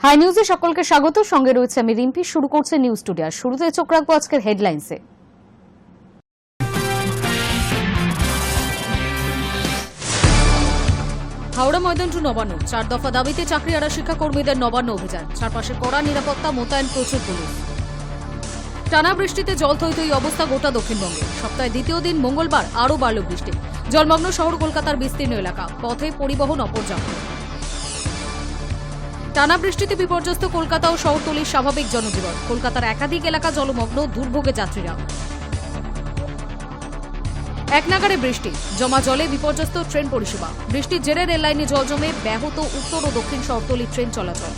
High নিউজে সকলকে স্বাগত। সঙ্গে রয়েছে আমি রিম্পি। শুরু করছে নিউজ টুডে। আর শুরুতে চোখ রাখবো আজকের হেডলাইন্সে। হাওড়া ময়দান টু নবান্ন, 4 দফা দাবিতে চাকরি হারা শিক্ষাকর্মীদের নবান্ন অভিযান। চারপাশে কড়া নিরাপত্তা, মোতায়েন প্রচুর পুলিশ। টানা বৃষ্টিতে জল থই অবস্থা গোটা দক্ষিণবঙ্গে। সপ্তাহে দ্বিতীয় দিন মঙ্গলবার আরও বাড়ল বৃষ্টি। জলমগ্ন শহর কলকাতার বিস্তীর্ণ এলাকা, পথে পরিবহন অপর্যাপ্ত। টানা বৃষ্টিতে বিপর্যস্ত কলকাতা ও শহরতলির স্বাভাবিক জনজীবন। কলকাতার একাধিক এলাকা জলমগ্ন, দুর্ভোগে যাত্রীরা। একনাগাড়ে বৃষ্টি, জমা জলে বিপর্যস্ত ট্রেন পরিষেবা। বৃষ্টির জেরে রেল লাইনে জল জমে ব্যাহত উত্তর ও দক্ষিণ শহরতলির ট্রেন চলাচল।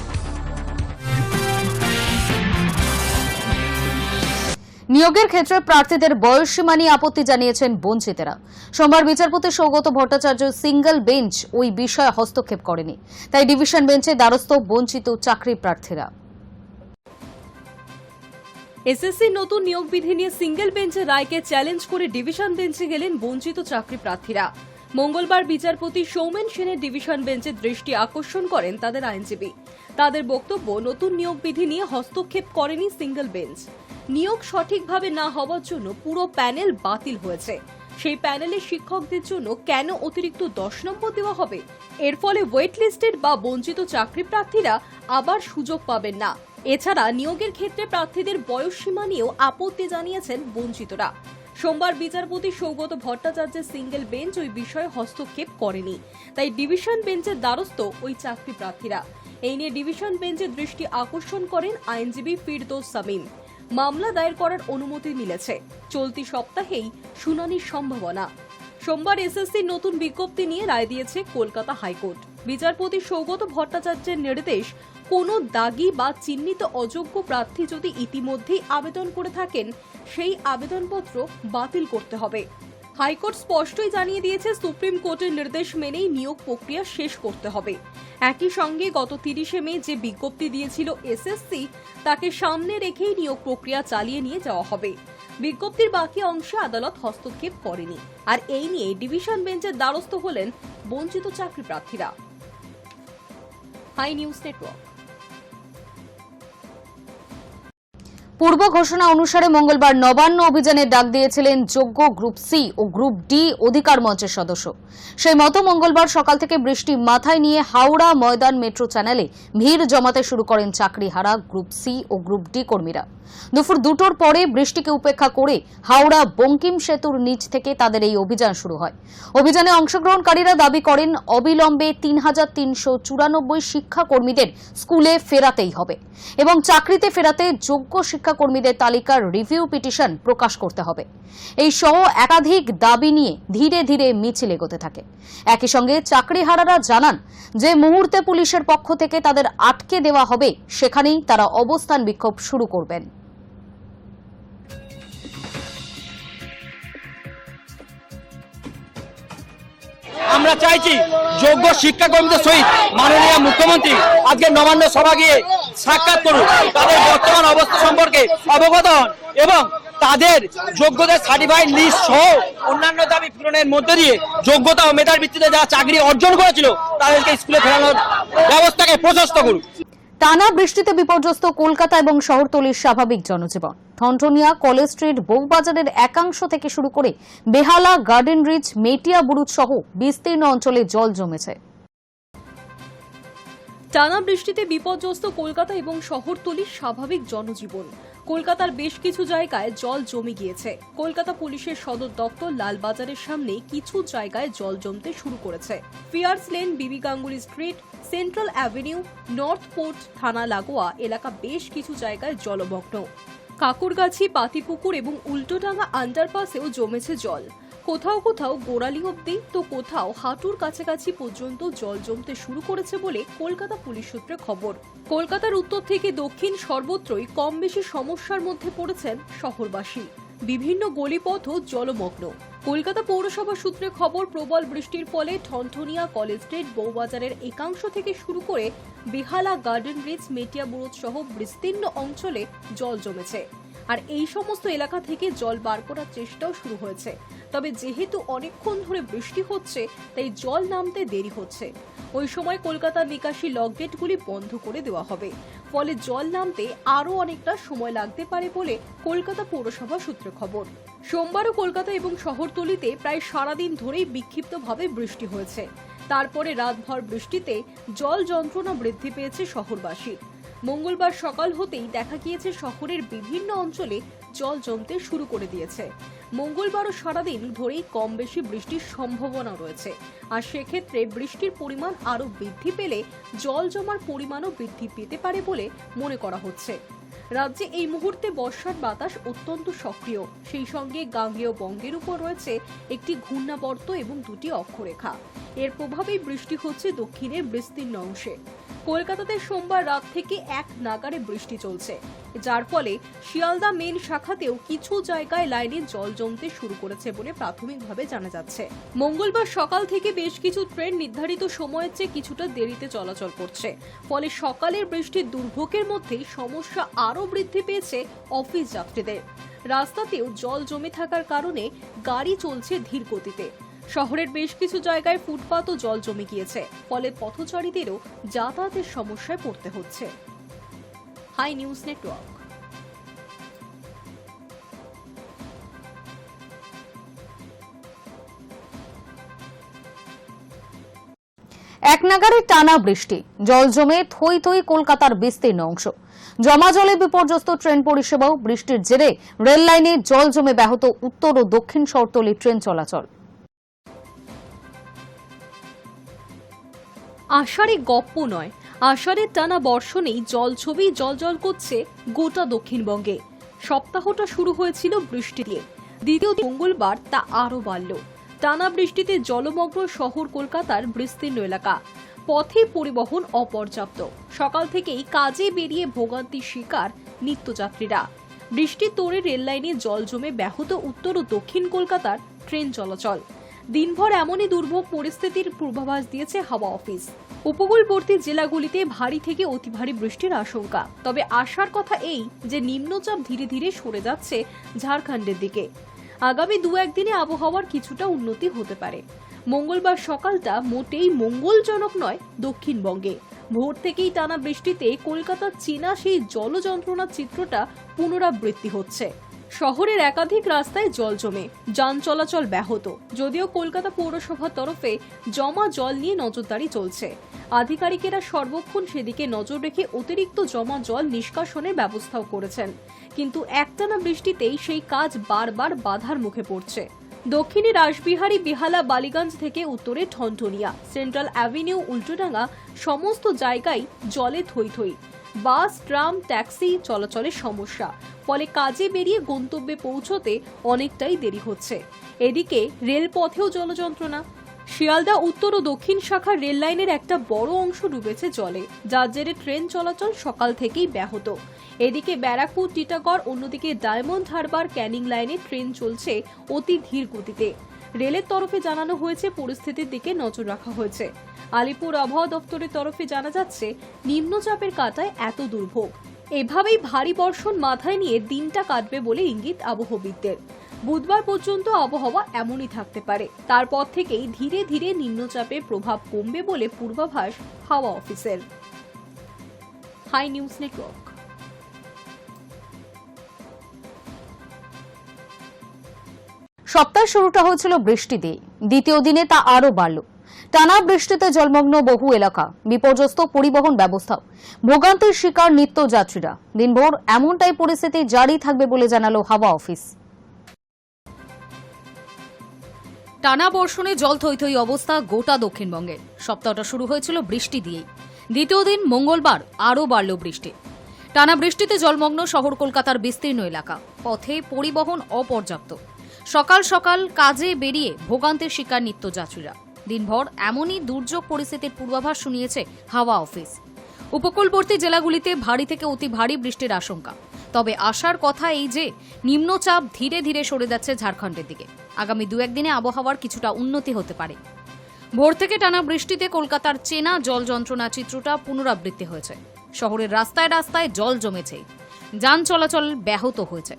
নিয়োগের ক্ষেত্রে প্রার্থীদের বয়সসীমা নিয়ে আপত্তি জানিয়েছেন বঞ্চিতেরা। সোমবার বিচারপতি সৌগত ভট্টাচার্য সিঙ্গল বেঞ্চ ওই বিষয়ে হস্তক্ষেপ করেনি, তাই ডিভিশন বেঞ্চে দ্বারস্থ বঞ্চিত চাকরি প্রার্থীরা। এসএসসি নতুন নিয়োগ বিধি নিয়ে সিঙ্গেল বেঞ্চের রায়কে চ্যালেঞ্জ করে ডিভিশন বেঞ্চে গেলেন বঞ্চিত চাকরি প্রার্থীরা। মঙ্গলবার বিচারপতি সৌমেন সেনের ডিভিশন বেঞ্চে দৃষ্টি আকর্ষণ করেন তাদের আইনজীবী। তাদের বক্তব্য, নতুন নিয়োগ বিধি নিয়ে হস্তক্ষেপ করেনি সিঙ্গেল বেঞ্চ। নিয়োগ সঠিকভাবে না হওয়ার জন্য পুরো প্যানেল বাতিল হয়েছে। সেই প্যানেলে শিক্ষকদের জন্য কেন অতিরিক্ত 10 নম্বর দেওয়া হবে? এর ফলে ওয়েট লিস্টেড বা বঞ্চিত চাকরি প্রার্থীরা আবার সুযোগ পাবেন না। এছাড়া নিয়োগের ক্ষেত্রে প্রার্থীদের বয়সসীমা নিয়েও আপত্তি জানিয়েছেন বঞ্চিতরা। সোমবার বিচারপতি সৌগত ভট্টাচার্যের সিঙ্গেল বেঞ্চ ওই বিষয়ে হস্তক্ষেপ করেনি, তাই ডিভিশন বেঞ্চের দ্বারস্থ ওই চাকরি প্রার্থীরা। এই নিয়ে ডিভিশন বেঞ্চে দৃষ্টি আকর্ষণ করেন আইনজীবী ফিরদৌস সামিম। মামলা দায়ের করার অনুমতি মিলেছে। চলতি সপ্তাহেই শুনানির সম্ভাবনা। সোমবার এসএসসির নতুন বিজ্ঞপ্তি নিয়ে রায় দিয়েছে কলকাতা হাইকোর্ট। বিচারপতি সৌগত ভট্টাচার্যের নির্দেশ, কোনো দাগি বা চিহ্নিত অযোগ্য প্রার্থী যদি ইতিমধ্যেই আবেদন করে থাকেন, সেই আবেদনপত্র বাতিল করতে হবে। হাইকোর্ট স্পষ্টই জানিয়ে দিয়েছে, সুপ্রিম কোর্টের নির্দেশ মেনেই নিয়োগ প্রক্রিয়া শেষ করতে হবে। একই সঙ্গে গত 30শে মে যে বিজ্ঞপ্তি দিয়েছিল এসএসসি, তাকে সামনে রেখেই নিয়োগ প্রক্রিয়া চালিয়ে নিয়ে যাওয়া হবে। বিজ্ঞপ্তির বাকি অংশে আদালত হস্তক্ষেপ করেনি। আর এই নিয়ে ডিভিশন বেঞ্চের দ্বারস্থ হলেন বঞ্চিত চাকরি প্রার্থীরা। Hi News Network. পূর্ব ঘোষণা অনুসারে মঙ্গলবার নবান্ন অভিযানের ডাক দিয়েছিলেন যোগ্য গ্রুপ সি ও গ্রুপ ডি অধিকার মঞ্চের সদস্য। সেই মতো মঙ্গলবার সকাল থেকে বৃষ্টি মাথায় নিয়ে হাওড়া ময়দান মেট্রো চ্যানেলে ভিড় জমাতে শুরু করেন চাকরিহারা গ্রুপ সি ও গ্রুপ ডি কর্মীরা। দুপুর 2টোর পরে বৃষ্টিকে উপেক্ষা করে হাওড়া বঙ্কিম সেতুর নিচ থেকে তাদের এই অভিযান শুরু হয়। অভিযানে অংশগ্রহণকারীরা দাবি করেন, অবিলম্বে ৩৩৯৪ শিক্ষাকর্মীদের স্কুলে ফেরাতেই হবে এবং চাকরিতে ফেরাতে যোগ্য শিক্ষাকর্মীদের তালিকার রিভিউ পিটিশন প্রকাশ করতে হবে। এই সহ একাধিক দাবি নিয়ে ধীরে ধীরে মিছিল এগোতে থাকে। একই সঙ্গে চাকরিহারারা জানান, যে মুহূর্তে পুলিশের পক্ষ থেকে তাদের আটকে দেওয়া হবে, সেখানেই তারা অবস্থান বিক্ষোভ শুরু করবেন। আমরা চাইছি যোগ্য শিক্ষাকর্মীদের সহিত মাননীয় মুখ্যমন্ত্রী আজকে নবান্ন সভা গিয়ে সাক্ষাৎ করুন, তাদের বর্তমান অবস্থা সম্পর্কে অবগত হন এবং তাদের যোগ্যতার সার্টিফাইড লিস্ট সহ অন্যান্য দাবি পূরণের মধ্যে দিয়ে যোগ্যতা ও মেধার ভিত্তিতে যারা চাকরি অর্জন করেছিল তাদেরকে স্কুলে ফেরানোর ব্যবস্থাকে প্রশস্ত করুন। টানা বৃষ্টিতে বিপর্যস্ত কলকাতা এবং শহরতলির স্বাভাবিক জনজীবন। ঠনঠনিয়া, কলেজ স্ট্রিট, বউবাজারের একাংশ থেকে শুরু করে বেহালা, গার্ডেন রিচ, মেটিয়া বুরুজ সহ বিস্তীর্ণ অঞ্চলে জল জমেছে। টানা বৃষ্টিতে বিপর্যস্ত কলকাতা এবং শহরতলির স্বাভাবিক জনজীবন। কলকাতার বেশ কিছু জায়গায় জল জমে গিয়েছে। কলকাতা পুলিশের সদর দপ্তর লালবাজারের সামনে কিছু জায়গায় জল জমতে শুরু করেছে। ফিয়ার্স লেন, বিবি Ganguly street, central avenue, north port থানা লাগোয়া এলাকা বেশ কিছু জায়গায় জলমগ্ন। কাকুরগাছি, পাতিপুকুর এবং উল্টোডাঙ্গা আন্ডারপাসেও জমেছে জল। কোথাও কোথাও গোড়ালি অব্দি, তো কোথাও হাঁটুর কাছাকাছি পর্যন্ত জল জমতে শুরু করেছে বলে কলকাতা পুলিশ সূত্রে খবর। কলকাতার উত্তর থেকে দক্ষিণ সর্বত্রই কম বেশি সমস্যার মধ্যে পড়েছেন শহরবাসী। বিভিন্ন গলিপথও জলমগ্ন। কলকাতা পৌরসভা সূত্রে খবর, প্রবল বৃষ্টির ফলে ঠনঠনিয়া, কলেজ স্ট্রিট, বউবাজারের একাংশ থেকে শুরু করে বেহালা, গার্ডেন রিচ, মেটিয়া বুরুজ সহ বিস্তীর্ণ অঞ্চলে জল জমেছে। আর এই সমস্ত এলাকা থেকে জল বার করার চেষ্টাও শুরু হয়েছে। তবে যেহেতু অনেকক্ষণ ধরে বৃষ্টি হচ্ছে তাই জল নামতে দেরি হচ্ছে। ওই সময় কলকাতার নিকাশি লক গেটগুলি বন্ধ করে দেওয়া হবে, ফলে জল নামতে আরও অনেকটা সময় লাগতে পারে বলে কলকাতা পৌরসভা সূত্রে খবর। সোমবারও কলকাতা এবং শহরতলিতে প্রায় সারাদিন ধরেই বিক্ষিপ্তভাবে বৃষ্টি হয়েছে। তারপরে রাতভর বৃষ্টিতে জল যন্ত্রণা বৃদ্ধি পেয়েছে শহরবাসীর। মঙ্গলবার সকাল হতেই দেখা গিয়েছে শহরের বিভিন্ন অঞ্চলে জল জমতে শুরু করে দিয়েছে। মঙ্গলবারও সারাদিন ধরেই কম বেশি বৃষ্টির সম্ভাবনা রয়েছে, আর সেক্ষেত্রে বৃষ্টির পরিমাণ আরও বৃদ্ধি পেলে জল জমার পরিমাণও বৃদ্ধি পেতে পারে বলে মনে করা হচ্ছে। রাজ্যে এই মুহূর্তে বর্ষার বাতাস অত্যন্ত সক্রিয়, সেই সঙ্গে গাঙ্গেয় বঙ্গের উপর রয়েছে একটি ঘূর্ণাবর্ত এবং দুটি অক্ষরেখা। এর প্রভাবেই বৃষ্টি হচ্ছে দক্ষিণের বিস্তীর্ণ অংশে। কলকাতাতে সোমবার রাত থেকে এক নাগাড়ে বৃষ্টি চলছে, যার ফলে শিয়ালদা মেন শাখাতেও কিছু জায়গায় লাইনে জল জমতে শুরু করেছে বলে প্রাথমিকভাবে জানা যাচ্ছে। মঙ্গলবার সকাল থেকে বেশ কিছু ট্রেন নির্ধারিত সময়ের চেয়ে কিছুটা দেরিতে চলাচল করছে, ফলে সকালের বৃষ্টির দুর্ভোগের মধ্যেই সমস্যা আরও বৃদ্ধি পেয়েছে অফিস যাত্রীদের। রাস্তাতেও জল জমে থাকার কারণে গাড়ি চলছে ধীর গতিতে। শহরের বেশ কিছু জায়গায় ফুটপাতও জল জমে গিয়েছে, ফলে পথচারীদেরও যাতায়াতের সমস্যায় পড়তে হচ্ছে। Hi News Network. এক নাগাড়ে টানা বৃষ্টি, জল জমে থই থই কলকাতার বিস্তীর্ণ অংশ। জমা জলে বিপর্যস্ত ট্রেন পরিষেবাও। বৃষ্টির জেরে রেল লাইনে জল জমে ব্যাহত উত্তর ও দক্ষিণ শহরতলি ট্রেন চলাচল। আষাঢ়ে গপ্প নয়, আষাঢ়ের টানা বর্ষণেই জল ছবি জল করছে গোটা দক্ষিণবঙ্গে। সপ্তাহটা শুরু হয়েছিল বৃষ্টি দিয়ে, দ্বিতীয় মঙ্গলবার তা আরও বাড়ল। টানা বৃষ্টিতে জলমগ্ন শহর কলকাতার বিস্তীর্ণ এলাকা। পথে পরিবহন অপর্যাপ্ত, সকাল থেকেই কাজে বেরিয়ে ভোগান্তির শিকার নিত্যযাত্রীরা। বৃষ্টির তোড়ে রেল লাইনে জল জমে ব্যাহত উত্তর ও দক্ষিণ কলকাতার ট্রেন চলাচল। দিনভর এমনই দুর্ভোগ পরিস্থিতির পূর্বাভাস দিয়েছে হাওয়া অফিস। উপকূলবর্তী জেলাগুলিতে ভারী থেকে অতি ভারী বৃষ্টির আশঙ্কা। তবে আশার কথা এই যে নিম্নচাপ ধীরে ধীরে সরে যাচ্ছে ঝাড়খণ্ডের দিকে। আগামী 2-1 দিনে আবহাওয়ার কিছুটা উন্নতি হতে পারে। মঙ্গলবার সকালটা মোটেই মঙ্গলজনক নয় দক্ষিণবঙ্গে। ভোর থেকেই টানা বৃষ্টিতে কলকাতার চেনা সেই জলযন্ত্রণার চিত্রটা পুনরাবৃত্তি হচ্ছে। শহরের একাধিক রাস্তায় জল জমে যান চলাচল ব্যাহত। যদিও কলকাতা পৌরসভার তরফে জমা জল নিয়ে নজরদারি চলছে, আধিকারিকেরা সর্বক্ষণ সেদিকে নজর রেখে অতিরিক্ত জমা জল নিষ্কাশনের ব্যবস্থাও করেছেন, কিন্তু একটানা বৃষ্টিতেই সেই কাজ বারবার বাধার মুখে পড়ছে। দক্ষিণে রাসবিহারী, বেহালা, বালিগঞ্জ থেকে উত্তরে ঠনঠনিয়া, সেন্ট্রাল অ্যাভিনিউ, উল্টোডাঙ্গা সমস্ত জায়গায় জলে থই থই। বাস, ট্রাম, ট্যাক্সি চলাচলের সমস্যা, ফলে কাজে বেরিয়ে গন্তব্যে পৌঁছতে অনেকটাই দেরি হচ্ছে। এদিকে রেলপথেও জলযন্ত্রণা। শিয়ালদা উত্তর ও দক্ষিণ শাখার রেল লাইনের একটা বড় অংশ ডুবেছে জলে, যার জেরে ট্রেন চলাচল সকাল থেকেই ব্যাহত। এদিকে ব্যারাকপুর, টিটাগড়, অন্যদিকে ডায়মন্ড হারবার, ক্যানিং লাইনে ট্রেন চলছে অতি ধীর গতিতে। রেলের তরফে জানানো হয়েছে পরিস্থিতির দিকে নজর রাখা হয়েছে। আলিপুর আবহাওয়া দপ্তরের তরফে জানা যাচ্ছে নিম্নচাপের কাঁটায় এত দুর্ভোগ। এভাবেই ভারী বর্ষণ মাথায় নিয়ে দিনটা কাটবে বলে ইঙ্গিত আবহবিদদের। বুধবার পর্যন্ত আবহাওয়া এমনই থাকতে পারে, তারপর থেকেই ধীরে ধীরে নিম্নচাপের প্রভাব কমবে বলে পূর্বাভাস হাওয়া অফিসের। Hi News Network. সপ্তাহের শুরুটা হয়েছিল বৃষ্টি দিয়ে, দ্বিতীয় দিনে তা আরও বাড়ল। টানা বৃষ্টিতে জলমগ্ন বহু এলাকা, বিপর্যস্ত পরিবহন ব্যবস্থা, ভোগান্তির শিকার নিত্যযাত্রীরা। দিনভর এমনটাই পরিস্থিতি জারি থাকবে বলে জানালো হাওয়া অফিস। টানা বর্ষণে জল থই থই অবস্থা গোটা দক্ষিণবঙ্গে। সপ্তাহটা শুরু হয়েছিল বৃষ্টি দিয়েই, দ্বিতীয় দিন মঙ্গলবার আরও বাড়ল বৃষ্টি। টানা বৃষ্টিতে জলমগ্ন শহর কলকাতার বিস্তীর্ণ এলাকা, পথে পরিবহন অপর্যাপ্ত, সকাল সকাল কাজে বেরিয়ে ভোগান্তির শিকার নিত্যযাত্রীরা। দিনভর এমনই দুর্যোগ পরিস্থিতির পূর্বাভাস শুনিয়েছে হাওয়া অফিস। উপকূলবর্তী জেলাগুলিতে ভারী থেকে অতি ভারী বৃষ্টির আশঙ্কা। তবে আশার কথা এই যে নিম্নচাপ ধীরে ধীরে সরে যাচ্ছে ঝাড়খণ্ডের দিকে। আগামী 2-1 দিনে আবহাওয়ার কিছুটা উন্নতি হতে পারে। ভোর থেকে টানা বৃষ্টিতে কলকাতার চেনা জল যন্ত্রণা চিত্রটা পুনরাবৃত্তি হয়েছে। শহরের রাস্তায় রাস্তায় জল জমেছে, যান চলাচল ব্যাহত হয়েছে।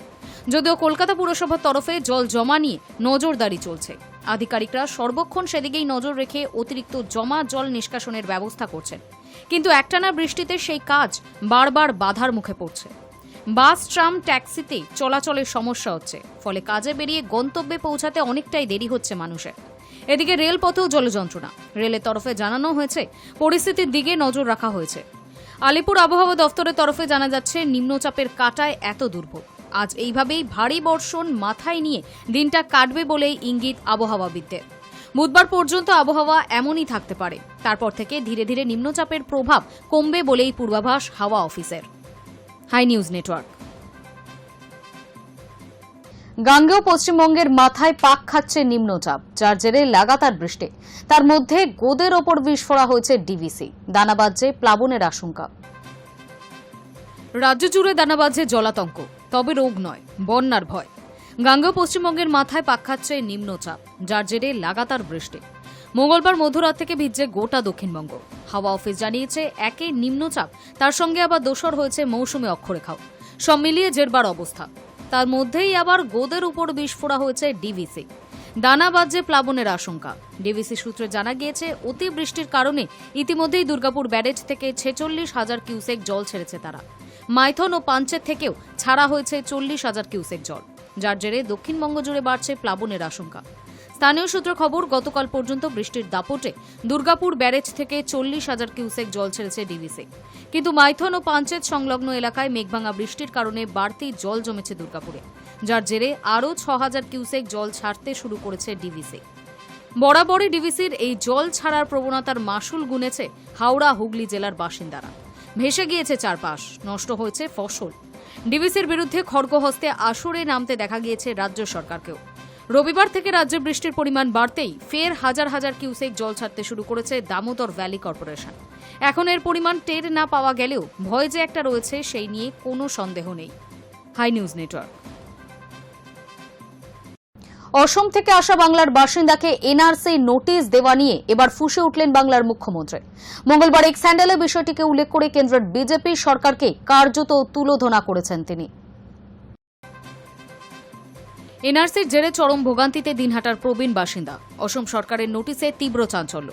যদিও কলকাতা পুরসভার তরফে জল জমা নিয়ে নজরদারি চলছে। আধিকারিকরা সর্বক্ষণ সেদিকেই নজর রেখে অতিরিক্ত জমা জল নিষ্কাশনের ব্যবস্থা করছেন, কিন্তু একটানা বৃষ্টিতে সেই কাজ বারবার বাধার মুখে পড়ছে। বাস, ট্রাম, ট্যাক্সিতে চলাচলের সমস্যা হচ্ছে, ফলে কাজে বেরিয়ে গন্তব্যে পৌঁছাতে অনেকটাই দেরি হচ্ছে মানুষের। এদিকে রেলপথেও জলযন্ত্রণা। রেলের তরফে জানানো হয়েছে পরিস্থিতির দিকে নজর রাখা হয়েছে। আলিপুর আবহাওয়া দফতরের তরফে জানা যাচ্ছে নিম্নচাপের কাঁটায় এত দুর্ভোগ। আজ এইভাবেই ভারী বর্ষণ মাথায় নিয়ে দিনটা কাটবে বলেই ইঙ্গিত আবহাওয়াবিদদের। বুধবার পর্যন্ত আবহাওয়া এমনই থাকতে পারে, তারপর থেকে ধীরে ধীরে নিম্নচাপের প্রভাব কমবে বলেই পূর্বাভাস হাওয়া অফিসের। Hi News Network. গাঙ্গেয় পশ্চিমবঙ্গের মাথায় পাক খাচ্ছে নিম্নচাপ, যার জেরে লাগাতার বৃষ্টি। তার মধ্যে গোদের ওপর বিস্ফোরা হয়েছে ডিভিসি। দানা বাজছে প্লাবনের আশঙ্কা। রাজ্য জুড়ে দানা বাজছে জলাতঙ্ক, তবে রোগ নয়, বন্যার ভয়। গাঙ্গেয় পশ্চিমবঙ্গের মাথায় পাক খাচ্ছে নিম্নচাপ, যার জেরে লাগাতার বৃষ্টি। মঙ্গলবার মধ্যরাত থেকে ভিজছে গোটা দক্ষিণবঙ্গ। হাওয়া অফিস জানিয়েছে, একে নিম্নচাপ, তার সঙ্গে আবার দোসর হয়েছে মৌসুমী অক্ষরেখাও। সব মিলিয়ে জেরবার অবস্থা। তার মধ্যেই আবার গোদের উপর বিস্ফোরা হয়েছে ডিভিসি। দানা বাজছে প্লাবনের আশঙ্কা। ডিভিসি সূত্রে জানা গিয়েছে, অতি বৃষ্টির কারণে ইতিমধ্যেই দুর্গাপুর ব্যারেজ থেকে 46,000 কিউসেক জল ছেড়েছে তারা। মাইথন ও পাঞ্চেত থেকেও ছাড়া হয়েছে 40,000 কিউসেক জল, যার জেরে দক্ষিণবঙ্গ জুড়ে বাড়ছে প্লাবনের আশঙ্কা। স্থানীয় সূত্রে খবর, গতকাল পর্যন্ত বৃষ্টির দাপটে দুর্গাপুর ব্যারেজ থেকে 40,000 কিউসেক জল ছেড়েছে ডিভিসি। কিন্তু মাইথন ও পাঞ্চেত সংলগ্ন এলাকায় মেঘভাঙা বৃষ্টির কারণে বাড়তি জল জমেছে দুর্গাপুরে, যার জেরে আরও 6,000 কিউসেক জল ছাড়তে শুরু করেছে ডিভিসি। বরাবরই ডিভিসির এই জল ছাড়ার প্রবণতার মাসুল গুনেছে হাওড়া হুগলি জেলার বাসিন্দারা। ভেসে গিয়েছে চারপাশ, নষ্ট হয়েছে ফসল। ডিভিসির বিরুদ্ধে খড়গহস্তে আসরে নামতে দেখা গিয়েছে রাজ্য সরকারকেও। রবিবার থেকে রাজ্যে বৃষ্টির পরিমাণ বাড়তেই ফের হাজার হাজার কিউসেক জল ছাড়তে শুরু করেছে দামোদর ভ্যালি কর্পোরেশন। এখন এর পরিমাণ টের না পাওয়া গেলেও ভয় যে একটা রয়েছে, সেই নিয়ে কোনো সন্দেহ নেই। High News network. অসম থেকে আসা বাংলার বাসিন্দাকে এনআরসি নোটিশ দেওয়া নিয়ে এবার ফুঁসে উঠলেন বাংলার মুখ্যমন্ত্রী। মঙ্গলবার এক স্যান্ডেলে বিষয়টিকে উল্লেখ করে কেন্দ্রের বিজেপি সরকারকে কার্যত তুলোধনা করেছেন তিনি। এনআরসির জেরে চরম ভোগান্তিতে দিনহাটার প্রবীণ বাসিন্দা। অসম সরকারের নোটিশে তীব্র চাঞ্চল্য।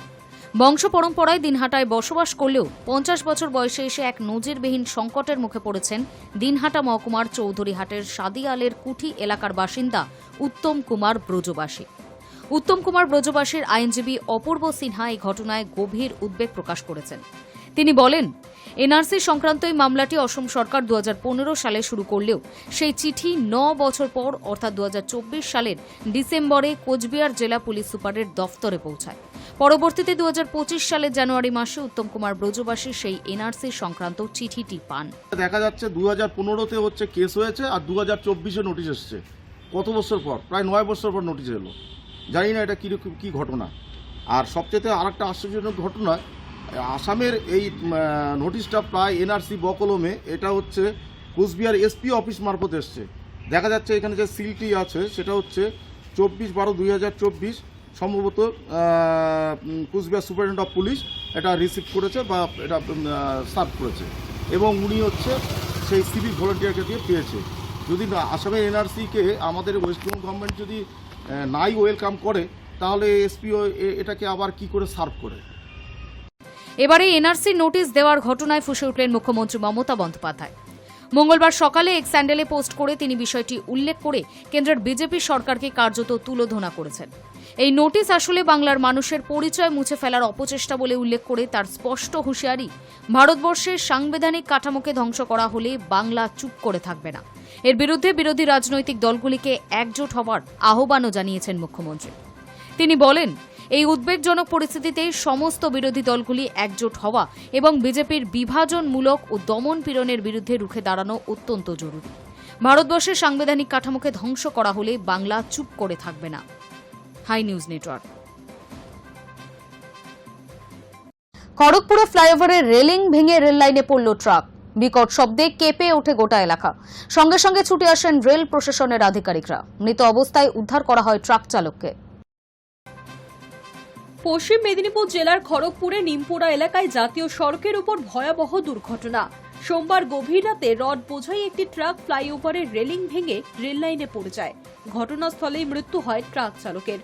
বংশ পরম্পরায় দিনহাটায় বসবাস করলেও 50 বছর বয়সে এসে এক নজিরবিহীন সংকটের মুখে পড়েছেন দিনহাটা মহকুমার চৌধুরীহাটের সাদিয়ালের কুঠি এলাকার বাসিন্দা উত্তম কুমার ব্রজবাসী। উত্তম কুমার ব্রজবাসীর আইনজীবী অপূর্ব সিনহা এই ঘটনায় গভীর উদ্বেগ প্রকাশ করেছেন। তিনি বলেন, এনআরসি সংক্রান্ত এই মামলাটি অসম সরকার 2015 সালে শুরু করলেও সেই চিঠি 9 বছর পর অর্থাৎ 2024 সালের ডিসেম্বরে কোচবিহার জেলা পুলিশ সুপারের দফতরে পৌঁছায়। পরবর্তীতে 2025 সালের জানুয়ারি মাসে উত্তম কুমার ব্রজবাসী সেই এনআরসি সংক্রান্ত চিঠিটি পান। দেখা যাচ্ছে 2015-তে হচ্ছে কেস হয়েছে আর 2024-এ নোটিশ এসছে। কত বছর পর? প্রায় 9 বছর পর নোটিশ এলো। জানি না এটা কীরকম কী ঘটনা। আর সবচেয়ে আরেকটা আশ্চর্যজনক ঘটনা, আসামের এই নোটিশটা প্রায় এনআরসি বকলমে, এটা হচ্ছে কোচবিহার এসপি অফিস মারফত এসছে। দেখা যাচ্ছে এখানে যে সিলটি আছে সেটা হচ্ছে 24/12/2024 সম্ভবত কোচবিহার সুপারিনটেন্ডেন্ট অফ পুলিশ এটা রিসিভ করেছে বা এটা সার্ভ করেছে, এবং উনি হচ্ছে সেই সিভিক ভলেন্টিয়ারকে দিয়ে পেয়েছে। যদি আসামের এনআরসিকে আমাদের ওয়েস্ট বেঙ্গল গভর্নমেন্ট যদি নাই ওয়েলকাম করে, তাহলে এসপিও এটাকে আবার কি করে সার্ভ করে। এবারে এনআরসি নোটিশ দেওয়ার ঘটনায় ফুঁসে উঠলেন মুখ্যমন্ত্রী মমতা বন্দ্যোপাধ্যায়। মঙ্গলবার সকালে এক স্যান্ডেলে পোস্ট করে তিনি বিষয়টি উল্লেখ করে কেন্দ্রের বিজেপি সরকারকে কার্যত তুলোধনা করেছেন। এই নোটিশ আসলে বাংলার মানুষের পরিচয় মুছে ফেলার অপচেষ্টা বলে উল্লেখ করে তার স্পষ্ট হুঁশিয়ারি, ভারতবর্ষের সাংবিধানিক কাঠামোকে ধ্বংস করা হলে বাংলা চুপ করে থাকবে না। এর বিরুদ্ধে বিরোধী রাজনৈতিক দলগুলিকে একজোট হওয়ার আহ্বানও জানিয়েছেন মুখ্যমন্ত্রী। তিনি বলেন, এই উদ্বেগজনক পরিস্থিতিতে সমস্ত বিরোধী দলগুলি একজোট হওয়া এবং বিজেপির বিভাজনমূলক ও দমন পীড়নের বিরুদ্ধে রুখে দাঁড়ানো অত্যন্ত জরুরি। ভারতবর্ষের সাংবিধানিক কাঠামোকে ধ্বংস করা হলে বাংলা চুপ করে থাকবে না। High News network. খড়গপুরে ফ্লাইওভারের রেলিং ভেঙে রেল লাইনে পড়ল ট্রাক। বিকট শব্দে কেঁপে ওঠে গোটা এলাকা। সঙ্গে সঙ্গে ছুটে আসেন রেল প্রশাসনের আধিকারিকরা। মৃত অবস্থায় উদ্ধার করা হয় ট্রাক চালককে। পশ্চিম মেদিনীপুর জেলার খড়গপুরে নিমপুরা এলাকায় জাতীয় সড়কের উপর ভয়াবহ দুর্ঘটনা। সোমবার গভীর রাতে রড বোঝাই একটি ট্রাক ফ্লাইওভারের রেলিং ভেঙে রেল লাইনে পড়ে যায়। ঘটনাস্থলেই মৃত্যু হয় ট্রাক চালকের।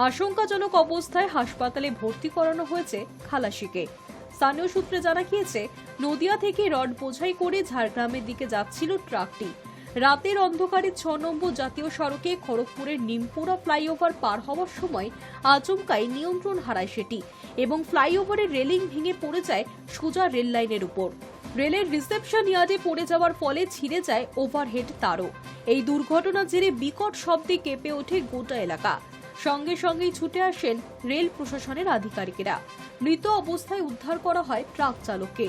আশঙ্কাজনক অবস্থায় হাসপাতালে ভর্তি করানো হয়েছে খালাসিকে। স্থানীয় সূত্রে জানা গিয়েছে, নদিয়া থেকে রড বোঝাই করে ঝাড়গ্রামের দিকে যাচ্ছিল ট্রাকটি। রাতের অন্ধকারে 6 নম্বর জাতীয় সড়কে খড়গপুরের নিমপুরা ফ্লাইওভার পার হওয়ার সময় আচমকাই নিয়ন্ত্রণ হারায় সেটি এবং ফ্লাইওভারের রেলিং ভেঙে পড়ে যায় সোজা রেল লাইনের উপর। রেলের রিসেপশন ইয়ার্ডে পড়ে যাওয়ার ফলে ছিঁড়ে যায় ওভারহেড তারও। এই দুর্ঘটনার জেরে বিকট শব্দে কেঁপে ওঠে গোটা এলাকা। সঙ্গে সঙ্গেই ছুটে আসেন রেল প্রশাসনের আধিকারিকেরা। মৃত অবস্থায় উদ্ধার করা হয় ট্রাক চালককে।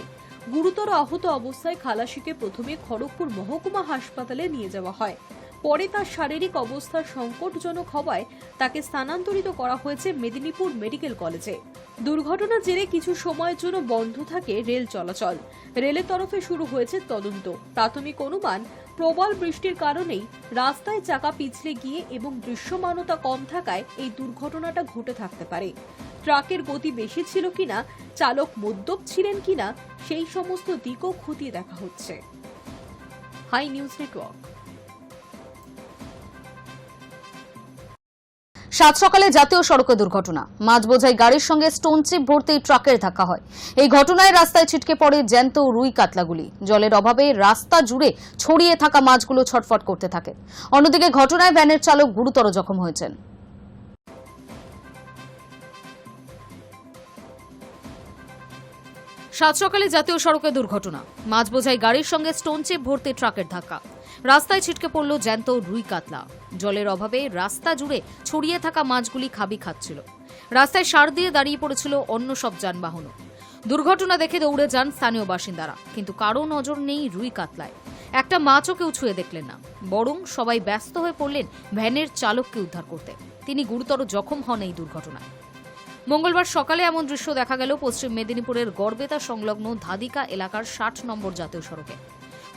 গুরুতর আহত অবস্থায় খালাসিকে প্রথমে খড়গপুর মহকুমা হাসপাতালে নিয়ে যাওয়া হয়। পরে তার শারীরিক অবস্থা সংকটজনক হওয়ায় তাকে স্থানান্তরিত করা হয়েছে মেদিনীপুর মেডিকেল কলেজে। দুর্ঘটনার জেরে কিছু সময়ের জন্য বন্ধ থাকে রেল চলাচল। রেলের তরফে শুরু হয়েছে তদন্ত। প্রাথমিক অনুমান, প্রবল বৃষ্টির কারণেই রাস্তায় চাকা পিছলে গিয়ে এবং দৃশ্যমানতা কম থাকায় এই দুর্ঘটনাটা ঘটে থাকতে পারে। ট্রাকের গতি বেশি ছিল কিনা, চালক মদ্যপ ছিলেন কিনা, সেই সমস্ত দিকও খতিয়ে দেখা হচ্ছে। Hi News Network. সাত সকালে জাতীয় সড়কে দুর্ঘটনা। মাছ বোঝাই গাড়ির সঙ্গে স্টোন চিপ ভর্তি ট্রাকের ধাক্কা হয়। এই ঘটনায় রাস্তায় ছিটকে পড়ে জ্যান্ত রুই কাতলাগুলি। জলের অভাবে রাস্তা জুড়ে ছড়িয়ে থাকা মাছগুলো ছটফট করতে থাকে। অন্যদিকে ঘটনায় ভ্যানের চালক গুরুতর জখম হয়েছেন। সাত সকালে জাতীয় সড়কে দুর্ঘটনা। মাছ বোঝাই গাড়ির সঙ্গে স্টোন চিপ ভর্তি ট্রাকের ধাক্কা। রাস্তায় ছিটকে পড়ল জ্যান্ত রুই কাতলা। জলের অভাবে রাস্তা জুড়ে ছড়িয়ে থাকা মাছগুলি খাবি খাচ্ছিল। রাস্তায় সার দিয়ে দাঁড়িয়ে পড়েছিল অন্য সব যানবাহনও। দুর্ঘটনা দেখে দৌড়ে যান স্থানীয় বাসিন্দারা, কিন্তু কারো নজর নেই রুই কাতলায়। একটা মাছও কেউ ছুঁয়ে দেখলেন না, বরং সবাই ব্যস্ত হয়ে পড়লেন ভ্যানের চালককে উদ্ধার করতে। তিনি গুরুতর জখম হন এই দুর্ঘটনায়। মঙ্গলবার সকালে এমন দৃশ্য দেখা গেল পশ্চিম মেদিনীপুরের গড়বেতা সংলগ্ন ধাদিকা এলাকার 60 নম্বর জাতীয় সড়কে।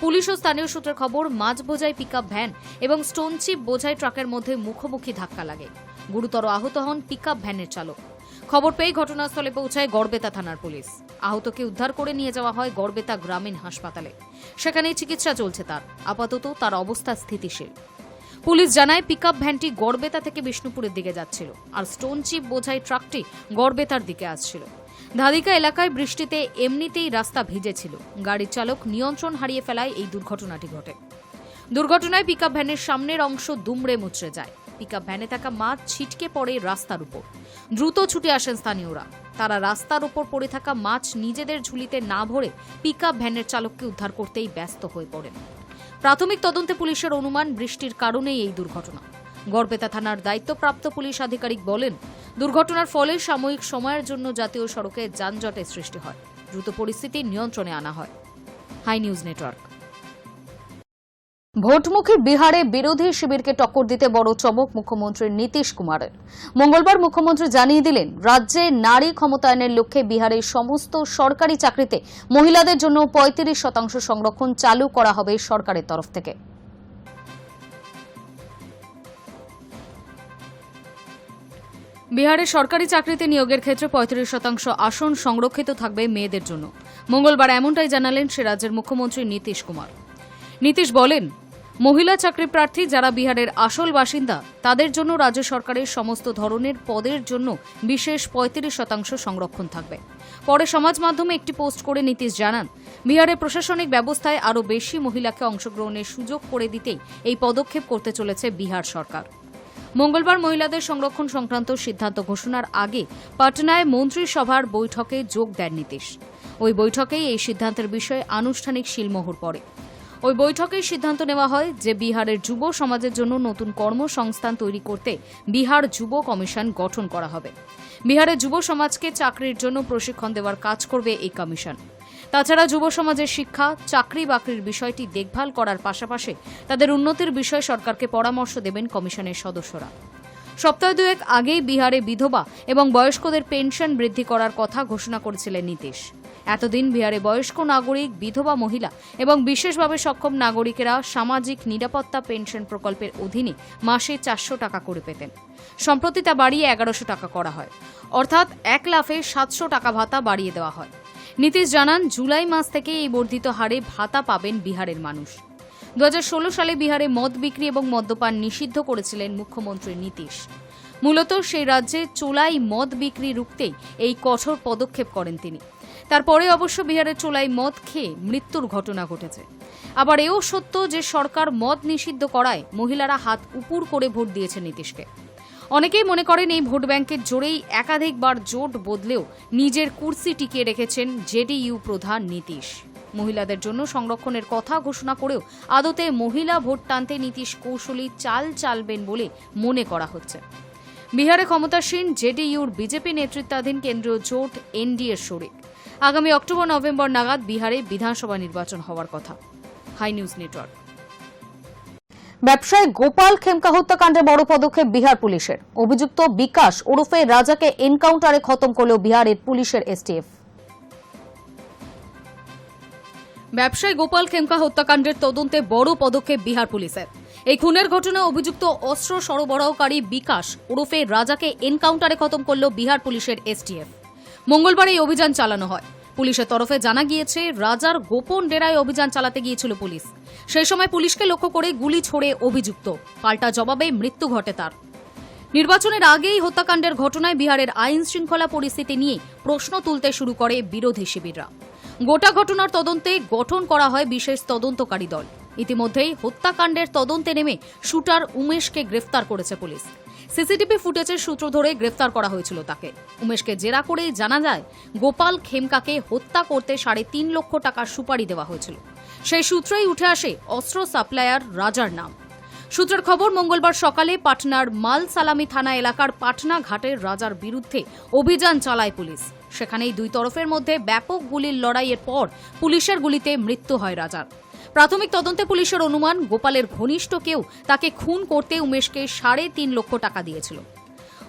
পুলিশ ও স্থানীয় সূত্রের খবর, মাছ বোঝাই পিকআপ ভ্যান এবং স্টোন চিপ বোঝাই ট্রাকের মধ্যে মুখোমুখি ধাক্কা লাগে। গুরুতর আহত হন পিকআপ ভ্যানের চালক। খবর পেয়ে ঘটনাস্থলে পৌঁছায় গড়বেতা থানার পুলিশ। আহতকে উদ্ধার করে নিয়ে যাওয়া হয় গড়বেতা গ্রামীণ হাসপাতালে। সেখানেই চিকিৎসা চলছে তার। আপাতত তার অবস্থা স্থিতিশীল। পুলিশ জানায়, পিকআপ ভ্যানটি গড়বেতা থেকে বিষ্ণুপুরের দিকে যাচ্ছিল, আর স্টোন চিপ বোঝাই ট্রাকটি গড়বেতার দিকে আসছিল। ধাদিকা এলাকায় বৃষ্টিতে এমনিতেই রাস্তা ভিজেছিল। গাড়ির চালক নিয়ন্ত্রণ হারিয়ে ফেলায় এই দুর্ঘটনাটি ঘটে। দুর্ঘটনায় পিকআপ ভ্যানের সামনের অংশ দুমড়ে মুচড়ে যায়। পিকআপ ভ্যানে থাকা মাছ ছিটকে পড়ে রাস্তার উপর। দ্রুত ছুটে আসেন স্থানীয়রা। তারা রাস্তার উপর পড়ে থাকা মাছ নিজেদের ঝুলিতে না ভরে পিকআপ ভ্যানের চালককে উদ্ধার করতেই ব্যস্ত হয়ে পড়েন। প্রাথমিক তদন্তে পুলিশের অনুমান, বৃষ্টির কারণেই এই দুর্ঘটনা। গড়বেতা থানার দায়িত্বপ্রাপ্ত পুলিশ আধিকারিক বলেন, দুর্ঘটনার ফলে সাময়িক সময়ের জন্য জাতীয় সড়কে যানজটের সৃষ্টি হয়। দ্রুত পরিস্থিতি নিয়ন্ত্রণে আনা হয়। High News network. ভোটমুখী বিহারে বিরোধী শিবিরকে টক্কর দিতে বড় চমক মুখ্যমন্ত্রী নীতিশ কুমারের। মঙ্গলবার মুখ্যমন্ত্রী জানিয়ে দিলেন, রাজ্যে নারী ক্ষমতায়নের লক্ষ্যে বিহারের সমস্ত সরকারি চাকরিতে মহিলাদের জন্য 35% সংরক্ষণ চালু করা হবে সরকারের তরফ থেকে। বিহারে সরকারি চাকরিতে নিয়োগের ক্ষেত্রে 35% আসন সংরক্ষিত থাকবে মেয়েদের জন্য। মঙ্গলবার এমনটাই জানালেন সে রাজ্যের মুখ্যমন্ত্রী নীতিশ কুমার। নীতিশ বলেন, মহিলা চাকরি প্রার্থী যারা বিহারের আসল বাসিন্দা তাদের জন্য রাজ্য সরকারের সমস্ত ধরনের পদের জন্য বিশেষ 35% সংরক্ষণ থাকবে। পরে সমাজ মাধ্যমে একটি পোস্ট করে নীতিশ জানান, বিহারের প্রশাসনিক ব্যবস্থায় আরও বেশি মহিলাকে অংশগ্রহণের সুযোগ করে দিতেই এই পদক্ষেপ করতে চলেছে বিহার সরকার। মঙ্গলবার মহিলাদের সংরক্ষণ সংক্রান্ত সিদ্ধান্ত ঘোষণার আগে পাটনায় মন্ত্রিসভার বৈঠকে যোগ দেন নীতিশ। ওই বৈঠকেই এই সিদ্ধান্তের বিষয়ে আনুষ্ঠানিক সিলমোহর পড়ে। ওই বৈঠকেই সিদ্ধান্ত নেওয়া হয় যে বিহারের যুব সমাজের জন্য নতুন কর্মসংস্থান তৈরি করতে বিহার যুব কমিশন গঠন করা হবে। বিহারের যুব সমাজকে চাকরির জন্য প্রশিক্ষণ দেওয়ার কাজ করবে এই কমিশন। তাছাড়া যুব সমাজের শিক্ষা, চাকরি বাকরির বিষয়টি দেখভাল করার পাশাপাশি তাদের উন্নতির বিষয়ে সরকারকে পরামর্শ দেবেন কমিশনের সদস্যরা। সপ্তাহ দুয়েক আগেই বিহারে বিধবা এবং বয়স্কদের পেনশন বৃদ্ধি করার কথা ঘোষণা করেছিলেন নীতিশ। এতদিন বিহারে বয়স্ক নাগরিক, বিধবা মহিলা এবং বিশেষভাবে সক্ষম নাগরিকেরা সামাজিক নিরাপত্তা পেনশন প্রকল্পের অধীনে মাসে 400 টাকা করে পেতেন। সম্প্রতি তা বাড়িয়ে 1100 টাকা করা হয়, অর্থাৎ এক লাফে 700 টাকা ভাতা বাড়িয়ে দেওয়া হয়। নীতিশ জানান, জুলাই মাস থেকে এই বর্ধিত হারে ভাতা পাবেন বিহারের মানুষ। 2016 সালে বিহারে মদ বিক্রি এবং মদ্যপান নিষিদ্ধ করেছিলেন মুখ্যমন্ত্রী নীতিশ। মূলত সেই রাজ্যে চোলাই মদ বিক্রি রুখতেই এই কঠোর পদক্ষেপ করেন তিনি। তারপরে অবশ্য বিহারে চোলাই মদ খেয়ে মৃত্যুর ঘটনা ঘটেছে। আবার এও সত্য যে সরকার মদ নিষিদ্ধ করায় মহিলারা হাত উপুর করে ভোট দিয়েছে নীতিশকে। অনেকেই মনে করেন এই ভোট ব্যাংকের জোরেই একাধিকবার জোট বদলেও নিজের কুর্সি টিকিয়ে রেখেছেন জেডিইউ প্রধান নীতিশ। মহিলাদের জন্য সংরক্ষণের কথা ঘোষণা করেও আদতে মহিলা ভোট টানতে নীতিশ কৌশলী চাল চালবেন বলে মনে করা হচ্ছে। বিহারে ক্ষমতাসীন জেডিইউর বিজেপি নেতৃত্বাধীন কেন্দ্রীয় জোট এনডিএর শরিক। আগামী অক্টোবর-নভেম্বর নাগাদ বিহারে বিধানসভা নির্বাচন হওয়ার কথা। Hi News Network. ব্যবসায়ী গোপাল খেমকা হত্যাকাণ্ডে বড় পদক্ষেপ বিহার পুলিশের। অভিযুক্ত বিকাশ ওরফে রাজাকে এনকাউন্টারে খতম করল বিহারের পুলিশের এসটিএফ। ব্যবসায়ী গোপাল খেমকা হত্যাকাণ্ডের তদন্তে বড় পদক্ষেপ বিহার পুলিশের। এই খুনের ঘটনায় অভিযুক্ত অস্ত্র সরবরাহকারী বিকাশ ওরফে রাজাকে এনকাউন্টারে খতম করল বিহার পুলিশের এসটিএফ। মঙ্গলবার এই অভিযান চালানো হয়। পুলিশের তরফে জানা গিয়েছে, রাজার গোপন ডেরায় অভিযান চালাতে গিয়েছিল পুলিশ। সেই সময় পুলিশকে লক্ষ্য করে গুলি ছোড়ে অভিযুক্ত। পাল্টা জবাবে মৃত্যু ঘটে তার। নির্বাচনের আগেই হত্যাকাণ্ডের ঘটনায় বিহারের আইন শৃঙ্খলা পরিস্থিতি নিয়ে প্রশ্ন তুলতে শুরু করে বিরোধী শিবিররা। গোটা ঘটনার তদন্তে গঠন করা হয় বিশেষ তদন্তকারী দল। ইতিমধ্যেই হত্যাকাণ্ডের তদন্তে নেমে শুটার উমেশকে গ্রেফতার করেছে পুলিশ। সিসিটিভি ফুটেজের সূত্র ধরে গ্রেফতার করা হয়েছিল তাকে। উমেশকে জেরা করে জানা যায়, গোপাল খেমকাকে হত্যা করতে 3.5 লক্ষ টাকার সুপারি দেওয়া হয়েছিল। সেই সূত্রেই উঠে আসে অস্ত্র সাপ্লায়ার রাজার নাম। সূত্রের খবর, মঙ্গলবার সকালে পাটনার মাল সালামি থানা এলাকার পাটনা ঘাটের রাজার বিরুদ্ধে অভিযান চালায় পুলিশ। সেখানেই দুই তরফের মধ্যে ব্যাপক গুলির লড়াইয়ের পর পুলিশের গুলিতে মৃত্যু হয় রাজার। প্রাথমিক তদন্তে পুলিশের অনুমান, গোপালের ঘনিষ্ঠ কেউ তাকে খুন করতে উমেশকে 3.5 লক্ষ টাকা দিয়েছিল।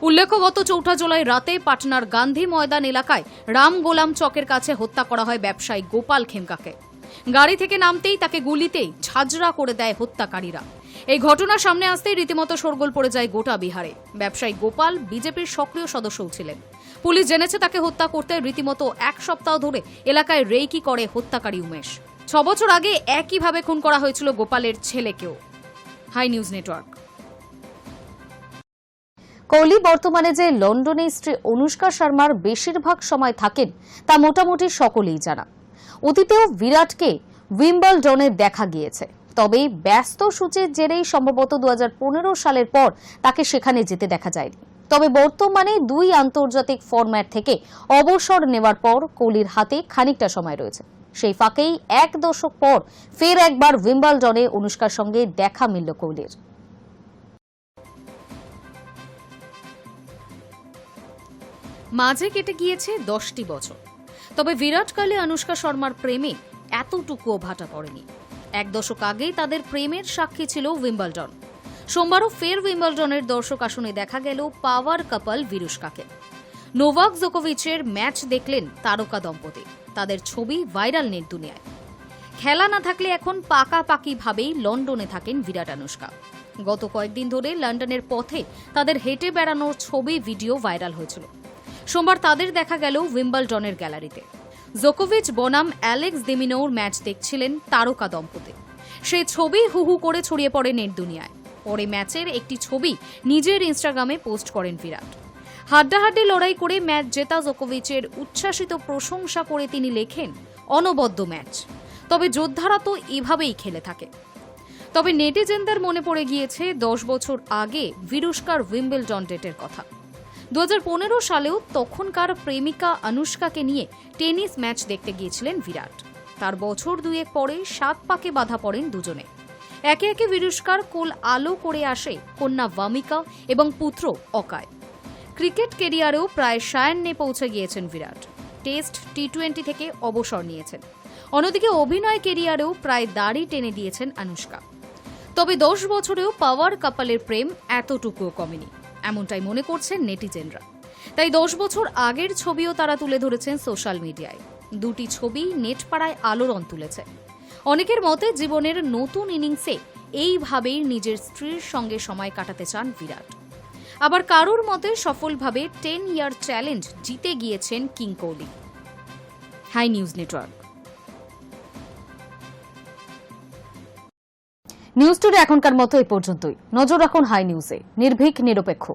উল্লেখ্য, গত 4 জুলাই রাতে পাটনার গান্ধী ময়দান এলাকায় রাম গোলাম চকের কাছে হত্যা করা হয় ব্যবসায়ী গোপাল খেমকাকে। গাড়ি থেকে নামতেই তাকে গুলিতেই ঝাঁঝরা করে দেয় হত্যাকারীরা। এই ঘটনা সামনে আসতেই রীতিমতো শোরগোল পড়ে যায় গোটা বিহারে। ব্যবসায়ী গোপাল বিজেপির সক্রিয় সদস্যও ছিলেন। পুলিশ জেনেছে তাকে হত্যা করতে রীতিমতো 1 সপ্তাহ ধরে এলাকায় রেকি করে হত্যাকারী উমেশ। 6 বছর আগে একইভাবে খুন করা হয়েছিল গোপালের ছেলেকেও। High News network. কোহলি বর্তমানে যে লন্ডনে স্ত্রী অনুষ্কা শর্মার বেশিরভাগ সময় থাকেন তা মোটামুটি সকলেই জানা। অতীতেও বিরাটকে উইম্বলডনে দেখা গিয়েছে, তবে ব্যস্ত সূচির জেরেই সম্ভবত 2015 সালের পর তাকে সেখানে যেতে দেখা যায়নি। তবে বর্তমানে 2 আন্তর্জাতিক ফরম্যাট থেকে অবসর নেওয়ার পর কোহলির হাতে খানিকটা সময় রয়েছে। সেই ফাঁকেই 1 দশক পর ফের একবার উইম্বলডনে অনুষ্কার সঙ্গে দেখা মিলল কোহলির। মাঝে কেটে গিয়েছে 10টি বছর, তবে বিরাট কোহলি অনুষ্কা শর্মার প্রেমে এতটুকুও ভাটা পড়েনি। 1 দশক আগেই তাদের প্রেমের সাক্ষী ছিল উইম্বলডন। সোমবারও ফের উইম্বলডনের দর্শক আসনে দেখা গেল পাওয়ার কাপল ভিরুস্কাকে। নোভাক জোকোভিচের ম্যাচ দেখলেন তারকা দম্পতি। তাদের ছবি ভাইরাল নেট দুনিয়ায়। খেলা না থাকলে এখন পাকাপাকিভাবেই লন্ডনে থাকেন বিরাট অনুষ্কা। গত কয়েকদিন ধরে লন্ডনের পথে তাদের হেঁটে বেড়ানোর ছবি ভিডিও ভাইরাল হয়েছিল। সোমবার তাদের দেখা গেল উইম্বলডনের গ্যালারিতে। জোকোভিচ বনাম অ্যালেক্স দেমিনোর ম্যাচ দেখছিলেন তারকা দম্পতি। সেই ছবি হুহু করে ছড়িয়ে পড়ে নেট দুনিয়ায়। পরে ম্যাচের একটি ছবি নিজের ইনস্টাগ্রামে পোস্ট করেন বিরাট। হাড্ডাহাড্ডি লড়াই করে ম্যাচ জেতা জোকোভিচের উচ্ছ্বাসিত প্রশংসা করে তিনি লেখেন, অনবদ্য ম্যাচ, তবে যোদ্ধারা তো এভাবেই খেলে থাকে। তবে নেটিজেনদের মনে পড়ে গিয়েছে 10 বছর আগে ভিরুস্কার উইম্বলডন ডেটের কথা। 2015 সালেও তখনকার প্রেমিকা অনুষ্কাকে নিয়ে টেনিস ম্যাচ দেখতে গিয়েছিলেন বিরাট। তার বছর 2 পরে 7 পাকে বাধা পড়েন দুজনে। একে একে ভিরুস্কার কোল আলো করে আসে কন্যা ভামিকা এবং পুত্র অকায়। ক্রিকেট কেরিয়ারেও প্রায় সায়ান্নে পৌঁছে গিয়েছেন বিরাট। টেস্ট টি20 থেকে অবসর নিয়েছেন। অন্যদিকে অভিনয় কেরিয়ারেও প্রায় দাড়ি টেনে দিয়েছেন অনুষ্কা। তবে 10 বছরেও পাওয়ার কাপলের প্রেম এতটুকুও কমেনি, এমনটাই মনে করছেন নেটিজেনরা। তাই 10 বছর আগের ছবিও তারা তুলে ধরেছেন সোশ্যাল মিডিয়ায়। 2টি ছবি নেটপাড়ায় আলোড়ন তুলেছে। অনেকের মতে জীবনের নতুন ইনিংসে এইভাবেই নিজের স্ত্রীর সঙ্গে সময় কাটাতে চান বিরাট। আবার কারোর মতে সফলভাবে 10 ইয়ার চ্যালেঞ্জ জিতে গিয়েছেন king Kohli. Hi News Network. News today এখনকার মতো এই পর্যন্তই। নজর রাখুন হাই নিউজে, নির্ভীক নিরপেক্ষ।